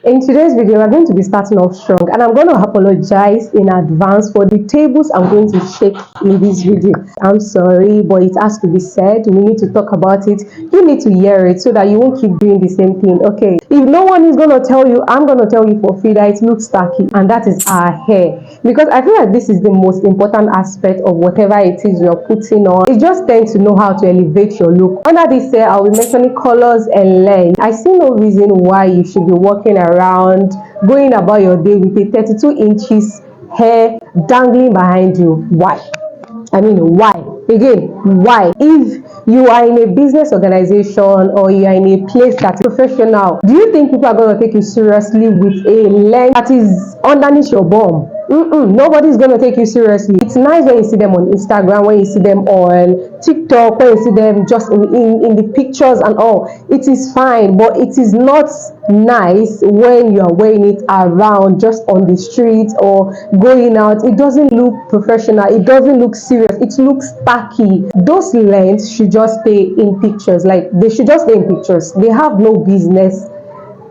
In today's video, we're going to be starting off strong, and I'm going to apologize in advance for the tables I'm going to shake in this video. I'm sorry, but it has to be said. We need to talk about it. You need to hear it so that you won't keep doing the same thing. Okay, if no one is going to tell you, I'm going to tell you for free that it looks tacky, and that is our hair, because I feel like this is the most important aspect of whatever it is you're putting on. It just tends to know how to elevate your look. Under this hair, I'll be mentioning colors and length. I see no reason why you should be walking around, going about your day with a 32 inches hair dangling behind you. Why? I mean, why? Again, why? If you are in a business organization or you are in a place that's professional, do you think people are going to take you seriously with a length that is underneath your bum? Nobody's going to take you seriously. It's nice when you see them on Instagram, when you see them on TikTok, when you see them just in the pictures and all. It is fine, but it is not nice when you are wearing it around just on the street or going out. It doesn't look professional. It doesn't look serious. It looks tacky. Those lengths should just stay in pictures. Like, they should just stay in pictures. They have no business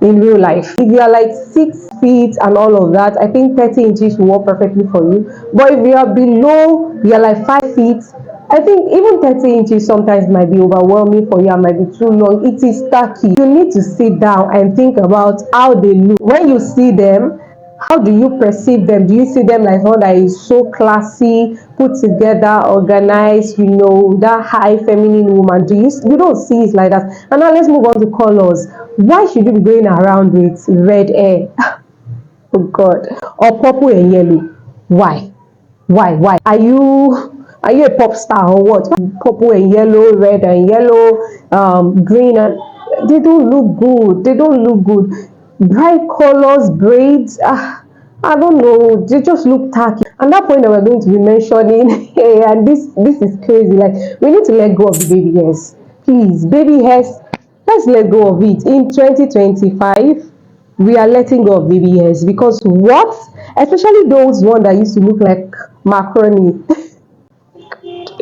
in real life. If you are like 6 feet and all of that, I think 30 inches will work perfectly for you. But if you are below, you're like 5 feet, I think even 30 inches sometimes might be overwhelming for you and might be too long. It is tacky. You need to sit down and think about how they look. When you see them, how do you perceive them? Do you see them like someone that is so classy, put together, organized, that high feminine woman? You don't see it like that. And now let's move on to colors. Why should you be going around with red hair? Oh God. Or purple and yellow? Why? Why? Are you a pop star or what? Purple and yellow, red and yellow, green, and they don't look good. They don't look good. Bright colors, braids, I don't know, they just look tacky. And that point that we're going to be mentioning, and this is crazy. Like, we need to let go of the baby hairs. Please, baby hairs, let's let go of it. In 2025, we are letting go of baby hairs, because what? Especially those ones that used to look like macaroni.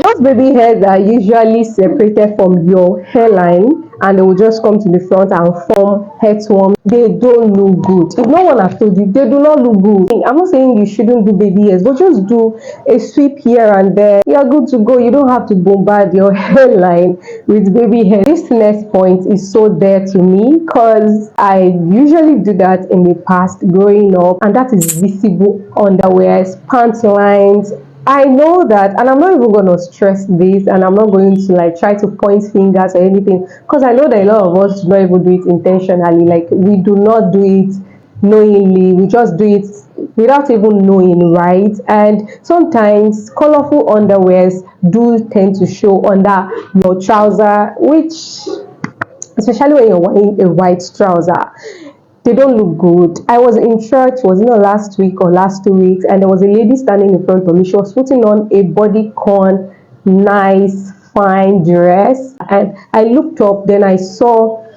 Those baby hairs are usually separated from your hairline, and they will just come to the front and form headworm. They don't look good. If no one has told you, they do not look good. I'm not saying you shouldn't do baby hairs, but just do a sweep here and there. You're good to go. You don't have to bombard your hairline with baby hair. This next point is so dear to me, because I usually do that in the past growing up, and that is visible underwears, pant lines. I know that, and I'm not even going to stress this, and I'm not going to like try to point fingers or anything, because I know that a lot of us do not even do it intentionally. Like, we do not do it knowingly, we just do it without even knowing, right? And sometimes colorful underwears do tend to show under your trouser, which, especially when you're wearing a white trouser, they don't look good. I was in church, was it last week or last 2 weeks, and there was a lady standing in front of me. She was putting on a bodycon, nice, fine dress, and I looked up, then I saw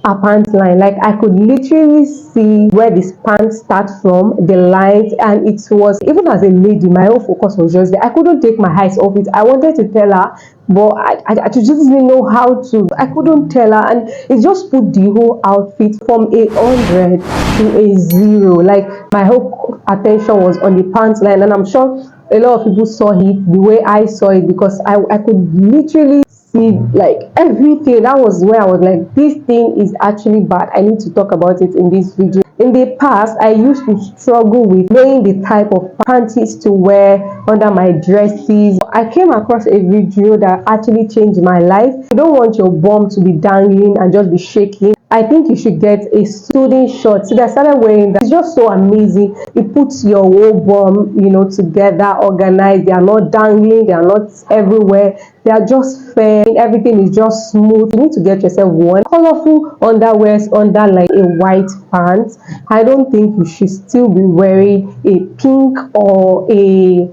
a pant line. Like, I could literally see where this pant starts from, the lines, and it was, even as a lady, my whole focus was just there. I couldn't take my eyes off it. I wanted to tell her, but I just didn't know how to. I couldn't tell her, and it just put the whole outfit from 100 to a 0. Like, my whole attention was on the pant line, and I'm sure a lot of people saw it the way I saw it, because I could literally see like everything. That was where I was like, this thing is actually bad. I need to talk about it in this video. In the past, I used to struggle with knowing the type of panties to wear under my dresses. I came across a video that actually changed my life. You don't want your bum to be dangling and just be shaking. I think you should get a student short. So I started wearing that. It's just so amazing. It puts your whole bum, together, organized. They are not dangling. They are not everywhere. They are just fair. Everything is just smooth. You need to get yourself one colorful underwears under like a white pants. I don't think you should still be wearing a pink or a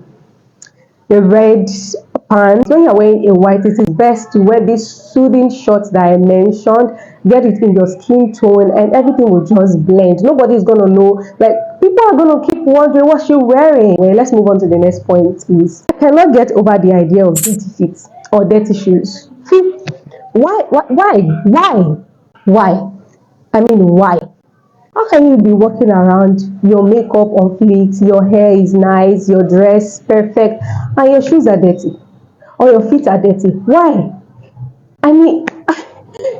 red pants. When you're wearing a white, it is best to wear these soothing shorts that I mentioned. Get it in your skin tone, and everything will just blend. Nobody's gonna know. Like, people are gonna keep wondering what you're wearing. Well, let's move on to the next point, please. I cannot get over the idea of dirty feet or dirty shoes. Why? I mean, why? How can you be walking around, your makeup on fleeks, your hair is nice, your dress perfect, and your shoes are dirty or your feet are dirty? Why? I mean,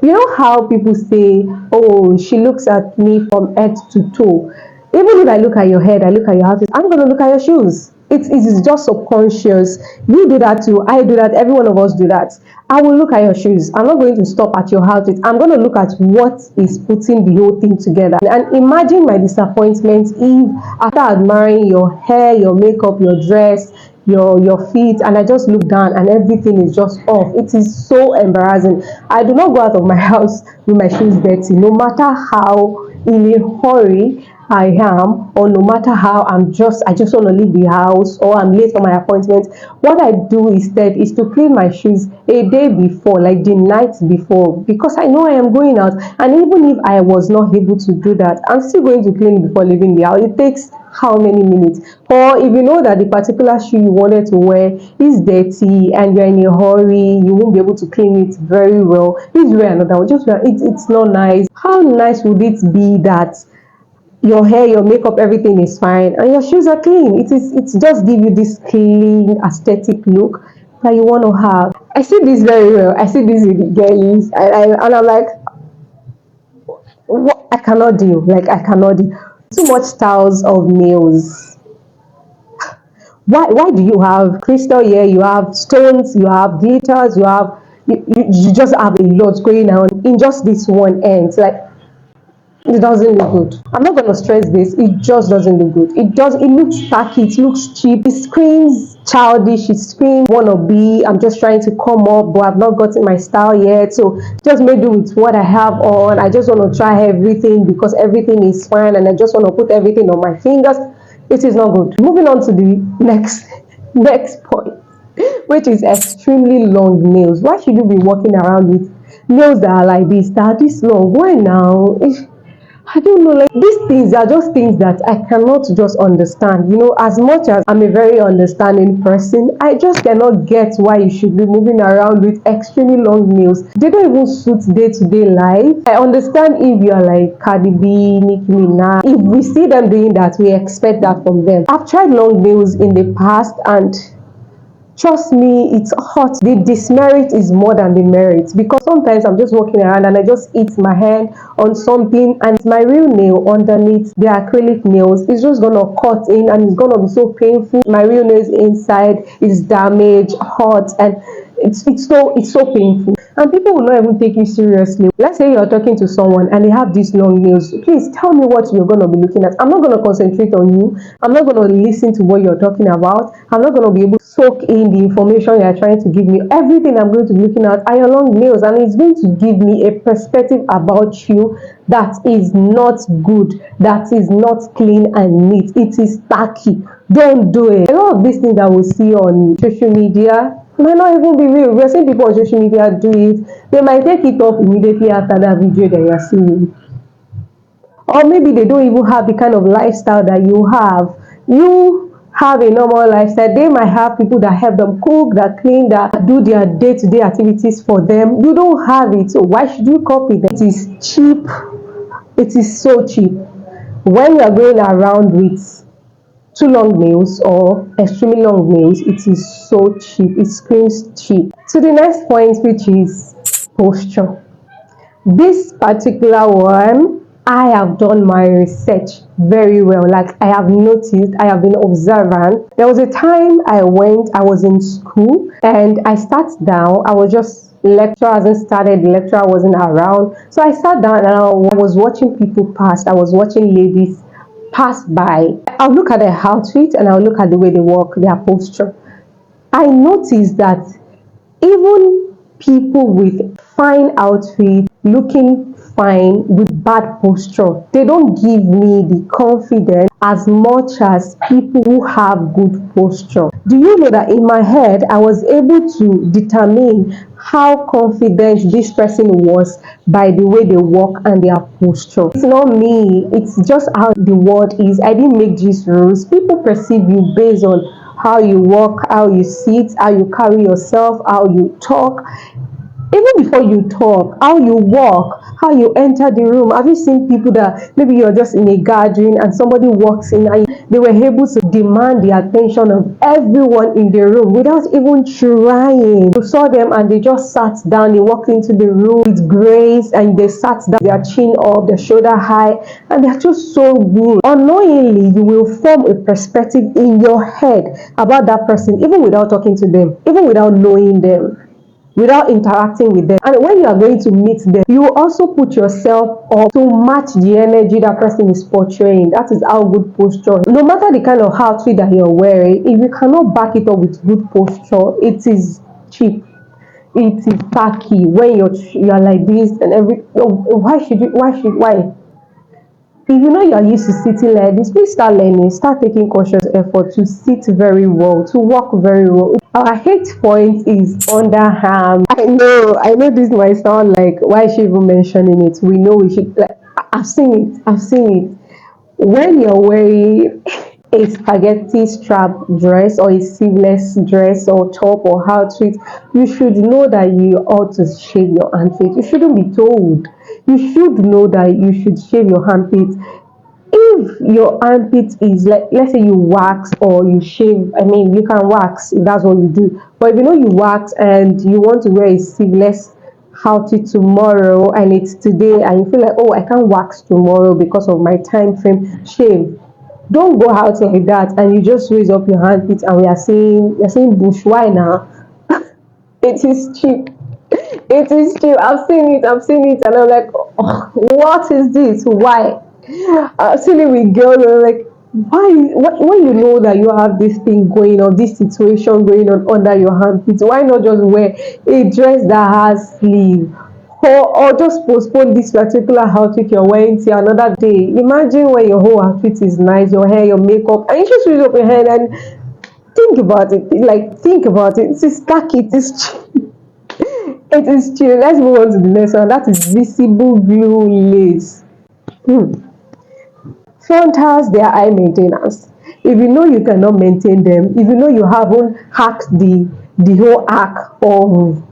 you know how people say, oh, she looks at me from head to toe. Even if I look at your head, I look at your outfit, I'm going to look at your shoes. It is just subconscious. You do that too. I do that. Every one of us do that. I will look at your shoes. I'm not going to stop at your outfit. I'm going to look at what is putting the whole thing together. And imagine my disappointment if after admiring your hair, your makeup, your dress, your feet, and I just look down and everything is just off. It is so embarrassing. I do not go out of my house with my shoes dirty, no matter how in a hurry I am, or no matter how I just want to leave the house or I'm late for my appointment. What I do instead is to clean my shoes a day before, like the night before, because I know I am going out. And even if I was not able to do that, I'm still going to clean it before leaving the house. It takes how many minutes? Or if you know that the particular shoe you wanted to wear is dirty and you're in a hurry, you won't be able to clean it very well, please wear another one. Just wear it. It's not nice. How nice would it be that your hair, your makeup, everything is fine and your shoes are clean? It's just give you this clean aesthetic look that you want to have. I see this very well. I see this with the girlies, and I'm like, what? I cannot do. Like, I cannot do too much styles of nails. Why do you have crystal here, you have stones, you have glitters, you just have a lot going on in just this one end? Like, it doesn't look good. I'm not gonna stress this. It just doesn't look good. It looks tacky. It looks cheap. It screams childish. It screams wannabe. I'm just trying to come up, but I've not gotten my style yet. So just make do with what I have on. I just want to try everything because everything is fine, and I just want to put everything on my fingers. It is not good. Moving on to the next point, which is extremely long nails. Why should you be walking around with nails that are like this, that are this long? Why now? I don't know, like these things are just things that I cannot just understand. As much as I'm a very understanding person, I just cannot get why you should be moving around with extremely long nails. They don't even suit day-to-day life. I understand if you're like Cardi B, Nicki Minaj. If we see them doing that, we expect that from them. I've tried long nails in the past, and trust me, it's hot. The dismerit is more than the merit, because sometimes I'm just walking around and I just hit my hand on something and my real nail underneath the acrylic nails is just gonna cut in and it's gonna be so painful. My real nails inside is damaged, hot, and it's so painful, and people will not even take you seriously. Let's say you're talking to someone and they have these long nails. Please tell me what you're going to be looking at. I'm not going to concentrate on you. I'm not going to listen to what you're talking about. I'm not going to be able to soak in the information you're trying to give me. Everything I'm going to be looking at are your long nails, and it's going to give me a perspective about you that is not good, that is not clean and neat. It is tacky. Don't do it. A lot of these things that we see on social media might not even be real. We're seeing people on social media do it. They might take it off immediately after that video that you're seeing. Or maybe they don't even have the kind of lifestyle that you have. You have a normal lifestyle. They might have people that help them cook, that clean, that do their day-to-day activities for them. You don't have it, so why should you copy them? It is cheap. It is so cheap. When you are going around with too long nails or extremely long nails, it is so cheap. It screams cheap. So the next point, which is posture. This particular one, I have done my research very well. Like, I have noticed, I have been observant. There was a time I was in school and I sat down. I was just, lecture hasn't started, the lecturer wasn't around. So I sat down and I was watching people pass. I was watching ladies pass by. I'll look at their outfit and I'll look at the way they walk, their posture. I noticed that even people with fine outfit, looking fine with bad posture, they don't give me the confidence as much as people who have good posture. Do you know that in my head I was able to determine how confident this person was by the way they walk and their posture? It's not me, it's just how the world is. I didn't make these rules. People perceive you based on how you walk, how you sit, how you carry yourself, how you talk. Even before you talk, how you walk, how you enter the room. Have you seen people that maybe you're just in a gathering and somebody walks in and they were able to demand the attention of everyone in the room without even trying? You saw them and they just sat down, they walked into the room with grace and they sat down, their chin up, their shoulder high, and they're just so good. Unknowingly, you will form a perspective in your head about that person, even without talking to them, even without knowing them, without interacting with them. And when you are going to meet them, you will also put yourself up to match the energy that person is portraying. That is how good posture. No matter the kind of outfit that you're wearing, if you cannot back it up with good posture, it is cheap. It is tacky when you're like this and every. Oh, why? If you know you are used to sitting like this, please start learning, start taking conscious effort to sit very well, to walk very well. Our hate point is underarm. I know this might sound like, why is she even mentioning it? We know we should, like, I've seen it. When you're wearing a spaghetti strap dress or a sleeveless dress or top or outfit, you should know that you ought to shave your armpit. You shouldn't be told. You should know that you should shave your armpit. If your armpit is, like, let's say you wax or you shave, I mean, you can wax if that's what you do. But if you know you wax and you want to wear a sleeveless outfit tomorrow and it's today and you feel like, oh, I can't wax tomorrow because of my time frame, shave. Don't go out like that and you just raise up your armpit and you're saying bush. Why now? It is cheap. It is cheap. I've seen it, and I'm like, oh, what is this? Why? I've seen it with girls, and I'm like, why? When you know that you have this thing going on, this situation going on under your armpit, why not just wear a dress that has sleeve? Or just postpone this particular outfit you're wearing till another day. Imagine when your whole outfit is nice, your hair, your makeup, and you just raise up your hand and think about it. Like, think about it. It is tacky, it is cheap. It is chill. Let's move on to the next one. That is visible glue lace. Hmm. Frontals, they are high maintenance. If you know you cannot maintain them, if you know you haven't hacked the whole arc of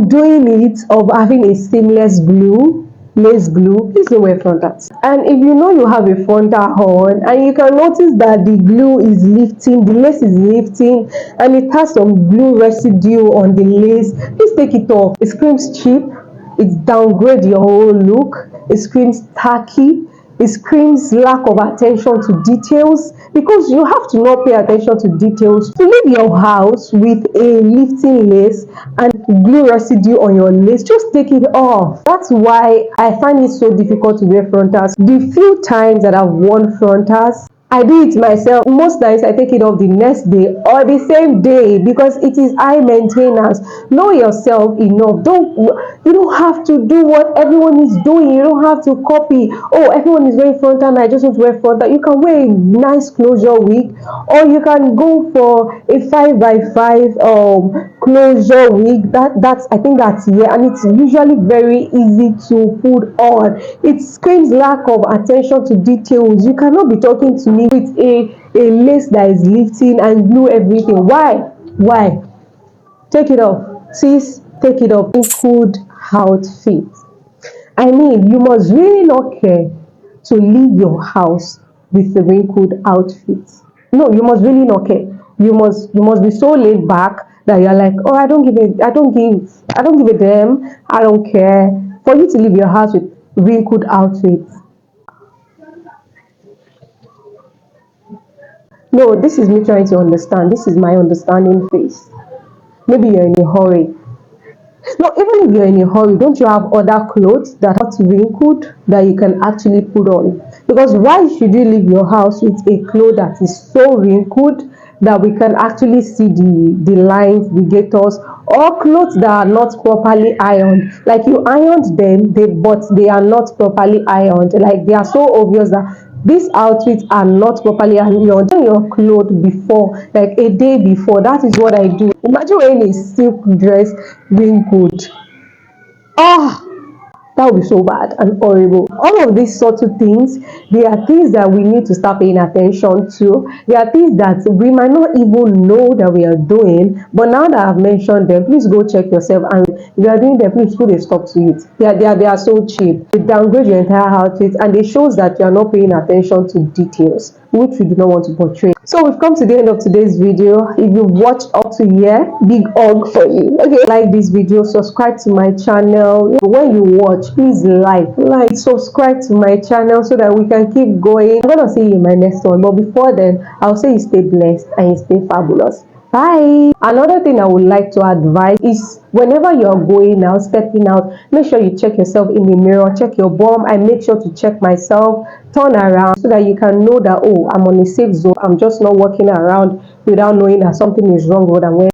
doing it, of having a seamless glue, lace glue, please don't wear frontals. And if you know you have a frontal on and you can notice that the glue is lifting, the lace is lifting, and it has some glue residue on the lace, please take it off. It screams cheap, it downgrades your whole look, it screams tacky, it screams lack of attention to details, because you have to not pay attention to details to leave your house with a lifting lace and glue residue on your lace. Just take it off. That's why I find it so difficult to wear frontals. The few times that I've worn frontals, I do it myself. Most times I take it off the next day or the same day because it is high maintenance. Know yourself enough. You don't have to do what everyone is doing. You don't have to copy. Oh, everyone is wearing frontal and I just want to wear frontal. You can wear a nice closure wig, or you can go for a 5x5 closure wig. That's, I think that's, yeah, and it's usually very easy to put on. It screams lack of attention to details. You cannot be talking to me with a lace that is lifting and glue everything. Why? Take it off. Sis, take it off. Good outfit. I mean, you must really not care to leave your house with a wrinkled outfit. No, you must really not care. You must be so laid back that you're like, oh, I don't give a damn. I don't care. For you to leave your house with wrinkled outfits. No, this is me trying to understand. This is my understanding phase. Maybe you're in a hurry. No, even if you're in a hurry, don't you have other clothes that are not wrinkled that you can actually put on? Because why should you leave your house with a cloth that is so wrinkled that we can actually see the lines, the gaiters, or clothes that are not properly ironed? Like, you ironed them, but they are not properly ironed. Like, they are so obvious that these outfits are not properly ironed. Your clothes before, like a day before. That is what I do. Imagine wearing a silk dress wrinkled. Oh, That would be so bad and horrible. All of these subtle things, they are things that we need to start paying attention to. They are things that we might not even know that we are doing, but now that I've mentioned them, please go check yourself. And if you are doing them, please put a stop to it. They are so cheap. They downgrade your entire outfit, and it shows that you are not paying attention to details, which we do not want to portray. So we've come to the end of today's video. If you've watched up to here, big hug for you. Okay, like this video, subscribe to my channel. When you watch, please subscribe to my channel so that we can keep going. I'm gonna see you in my next one, but before then, I'll say you stay blessed and you stay fabulous. Bye. Another thing I would like to advise is whenever you're going out, stepping out, make sure you check yourself in the mirror, check your bum. I make sure to check myself, turn around so that you can know that, oh, I'm on a safe zone. I'm just not walking around without knowing that something is wrong with what I'm wearing.